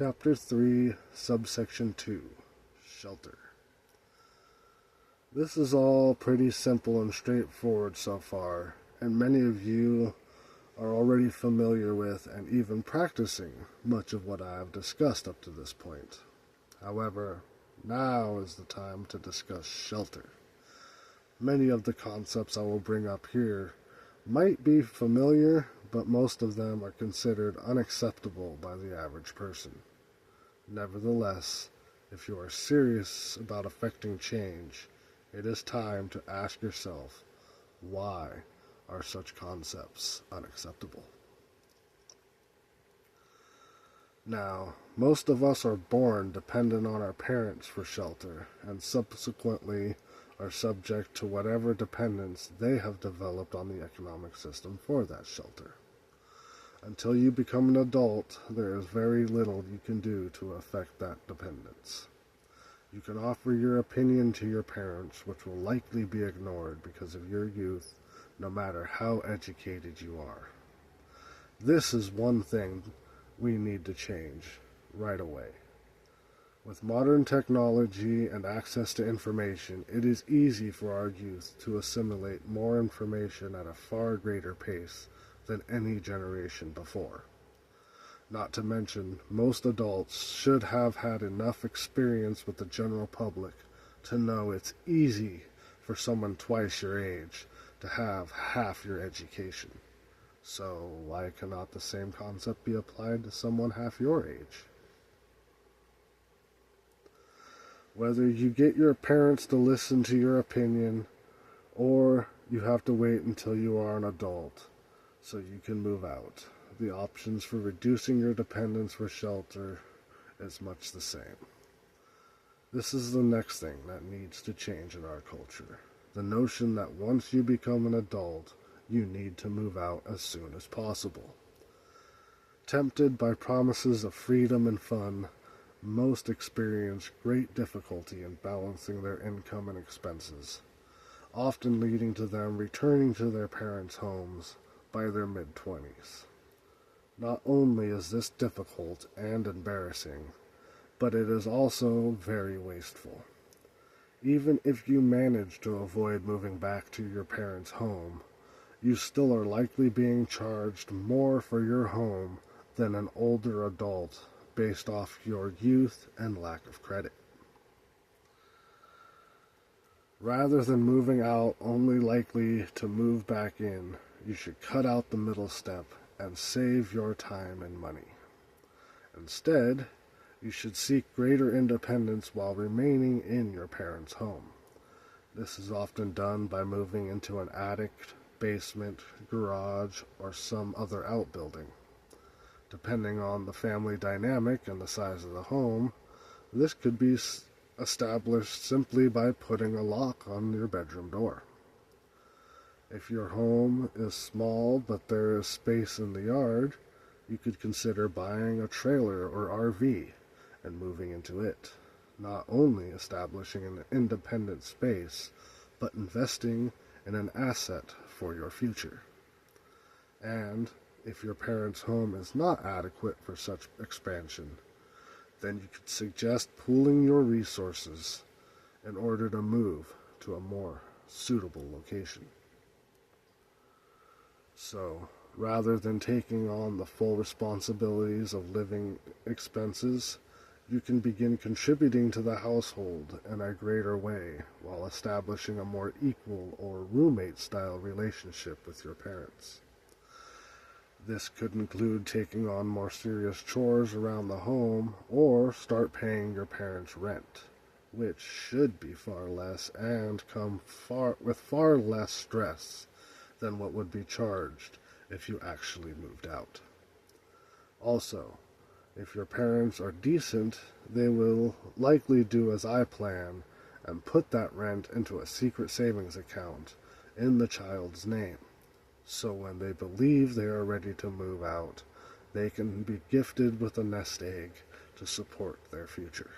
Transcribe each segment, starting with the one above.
Chapter 3, Subsection 2, Shelter. This is all pretty simple and straightforward so far, and many of you are already familiar with and even practicing much of what I have discussed up to this point. However, now is the time to discuss shelter. Many of the concepts I will bring up here might be familiar, but most of them are considered unacceptable by the average person. Nevertheless, if you are serious about affecting change, it is time to ask yourself, why are such concepts unacceptable? Now, most of us are born dependent on our parents for shelter, and subsequently are subject to whatever dependence they have developed on the economic system for that shelter. Until you become an adult, there is very little you can do to affect that dependence. You can offer your opinion to your parents, which will likely be ignored because of your youth, no matter how educated you are. This is one thing we need to change right away. With modern technology and access to information, it is easy for our youth to assimilate more information at a far greater pace than any generation before. Not to mention, most adults should have had enough experience with the general public to know it's easy for someone twice your age to have half your education. So why cannot the same concept be applied to someone half your age? Whether you get your parents to listen to your opinion, or you have to wait until you are an adult so you can move out, the options for reducing your dependence for shelter is much the same. This is the next thing that needs to change in our culture. The notion that once you become an adult, you need to move out as soon as possible. Tempted by promises of freedom and fun, most experience great difficulty in balancing their income and expenses, often leading to them returning to their parents' homes by their mid-20s. Not only is this difficult and embarrassing, but it is also very wasteful. Even if you manage to avoid moving back to your parents' home, you still are likely being charged more for your home than an older adult based off your youth and lack of credit. Rather than moving out only likely to move back in, you should cut out the middle step and save your time and money. Instead, you should seek greater independence while remaining in your parents' home. This is often done by moving into an attic, basement, garage, or some other outbuilding. Depending on the family dynamic and the size of the home, this could be established simply by putting a lock on your bedroom door. If your home is small but there is space in the yard, you could consider buying a trailer or RV and moving into it, not only establishing an independent space, but investing in an asset for your future. And if your parents' home is not adequate for such expansion, then you could suggest pooling your resources in order to move to a more suitable location. So, rather than taking on the full responsibilities of living expenses, you can begin contributing to the household in a greater way while establishing a more equal or roommate-style relationship with your parents. This could include taking on more serious chores around the home or start paying your parents' rent, which should be far less and come with far less stress than what would be charged if you actually moved out. Also, if your parents are decent, they will likely do as I plan and put that rent into a secret savings account in the child's name. So when they believe they are ready to move out, they can be gifted with a nest egg to support their future.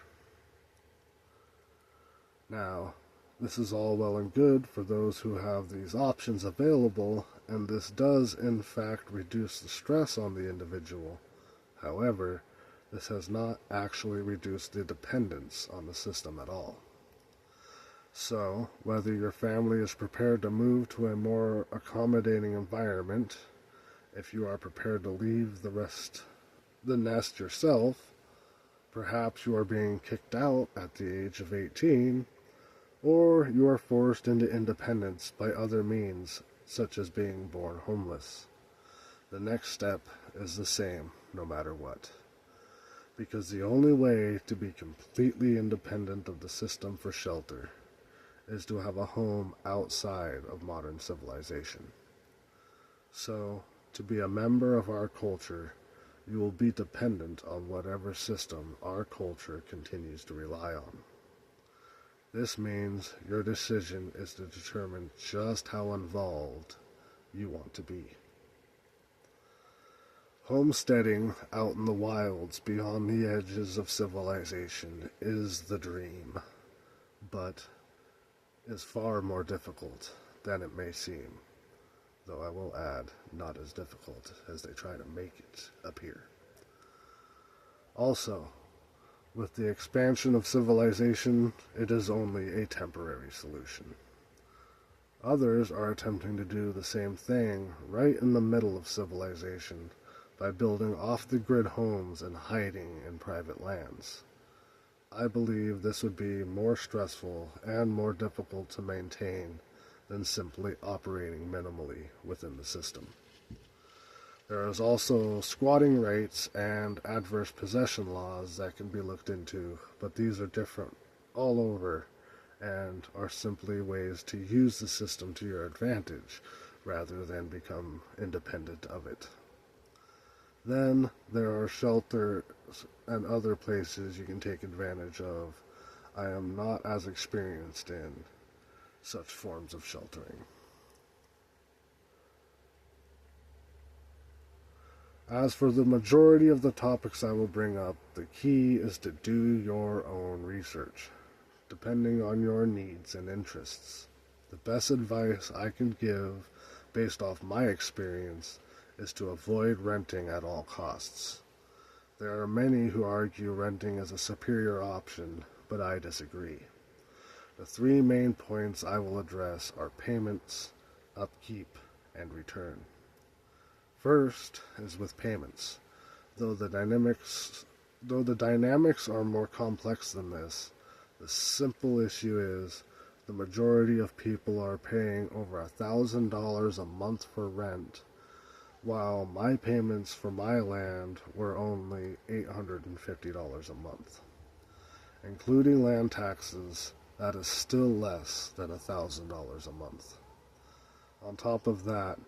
Now, this is all well and good for those who have these options available, and this does in fact reduce the stress on the individual. However, this has not actually reduced the dependence on the system at all. So, whether your family is prepared to move to a more accommodating environment, if you are prepared to leave the nest yourself, perhaps you are being kicked out at the age of 18, or you are forced into independence by other means, such as being born homeless. The next step is the same, no matter what. Because the only way to be completely independent of the system for shelter is to have a home outside of modern civilization. So, to be a member of our culture, you will be dependent on whatever system our culture continues to rely on. This means your decision is to determine just how involved you want to be. Homesteading out in the wilds beyond the edges of civilization is the dream, but is far more difficult than it may seem, though I will add, not as difficult as they try to make it appear. Also, with the expansion of civilization, it is only a temporary solution. Others are attempting to do the same thing right in the middle of civilization by building off-the-grid homes and hiding in private lands. I believe this would be more stressful and more difficult to maintain than simply operating minimally within the system. There is also squatting rights and adverse possession laws that can be looked into, but these are different all over and are simply ways to use the system to your advantage rather than become independent of it. Then there are shelters and other places you can take advantage of. I am not as experienced in such forms of sheltering. As for the majority of the topics I will bring up, the key is to do your own research, depending on your needs and interests. The best advice I can give, based off my experience, is to avoid renting at all costs. There are many who argue renting is a superior option, but I disagree. The three main points I will address are payments, upkeep, and return. First is with payments. Though the dynamics are more complex than this, the simple issue is the majority of people are paying over $1,000 a month for rent, while my payments for my land were only $850 a month. Including land taxes, that is still less than $1,000 a month. On top of that,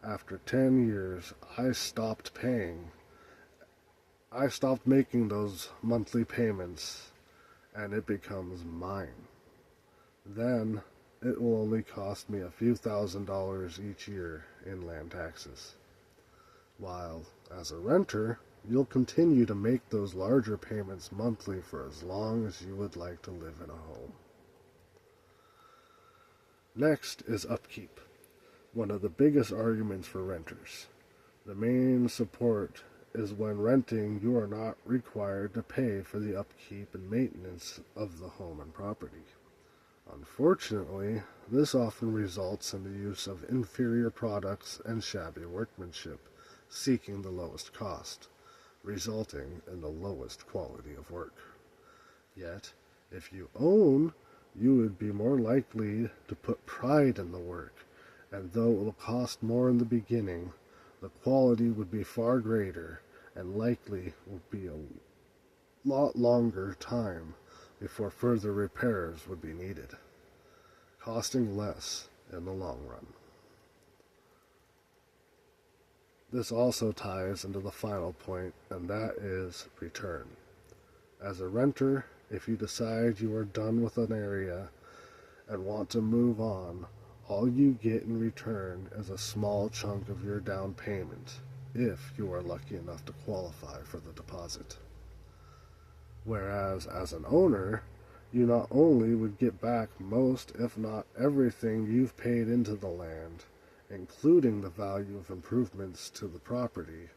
after 10 years, I stopped making those monthly payments, and it becomes mine. Then, it will only cost me a few $1,000s each year in land taxes. While, as a renter, you'll continue to make those larger payments monthly for as long as you would like to live in a home. Next is upkeep. One of the biggest arguments for renters. The main support is when renting, you are not required to pay for the upkeep and maintenance of the home and property. Unfortunately, this often results in the use of inferior products and shabby workmanship, seeking the lowest cost, resulting in the lowest quality of work. Yet, if you own, you would be more likely to put pride in the work, and though it will cost more in the beginning, the quality would be far greater and likely will be a lot longer time before further repairs would be needed, costing less in the long run. This also ties into the final point, and that is return. As a renter, if you decide you are done with an area and want to move on, all you get in return is a small chunk of your down payment, if you are lucky enough to qualify for the deposit. Whereas, as an owner, you not only would get back most, if not everything you've paid into the land, including the value of improvements to the property,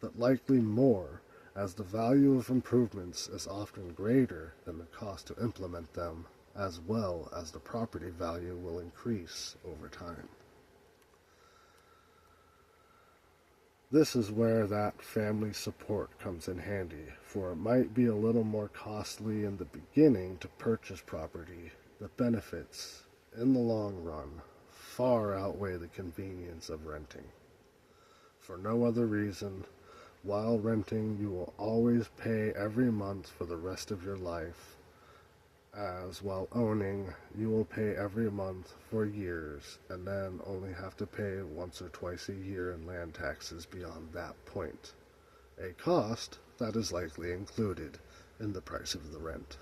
but likely more, as the value of improvements is often greater than the cost to implement them, as well as the property value will increase over time. This is where that family support comes in handy, for it might be a little more costly in the beginning to purchase property. The benefits, in the long run, far outweigh the convenience of renting. For no other reason, while renting, you will always pay every month for the rest of your life, as while owning, you will pay every month for years and then only have to pay once or twice a year in land taxes beyond that point, a cost that is likely included in the price of the rent.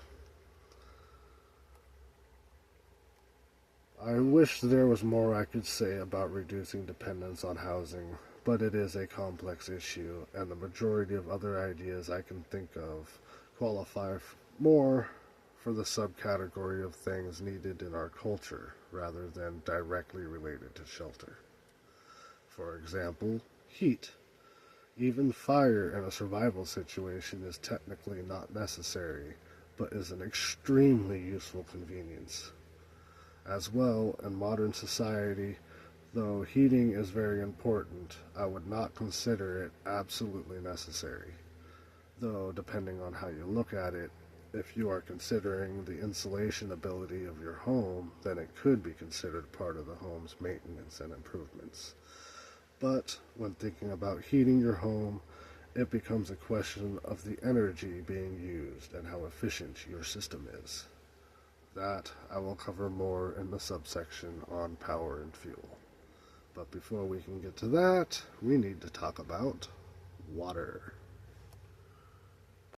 I wish there was more I could say about reducing dependence on housing, but it is a complex issue, and the majority of other ideas I can think of qualify more for the subcategory of things needed in our culture rather than directly related to shelter. For example, heat. Even fire in a survival situation is technically not necessary, but is an extremely useful convenience. As well, in modern society, though heating is very important, I would not consider it absolutely necessary. Though, depending on how you look at it, if you are considering the insulation ability of your home, then it could be considered part of the home's maintenance and improvements. But when thinking about heating your home, it becomes a question of the energy being used and how efficient your system is. That I will cover more in the subsection on power and fuel. But before we can get to that, we need to talk about water.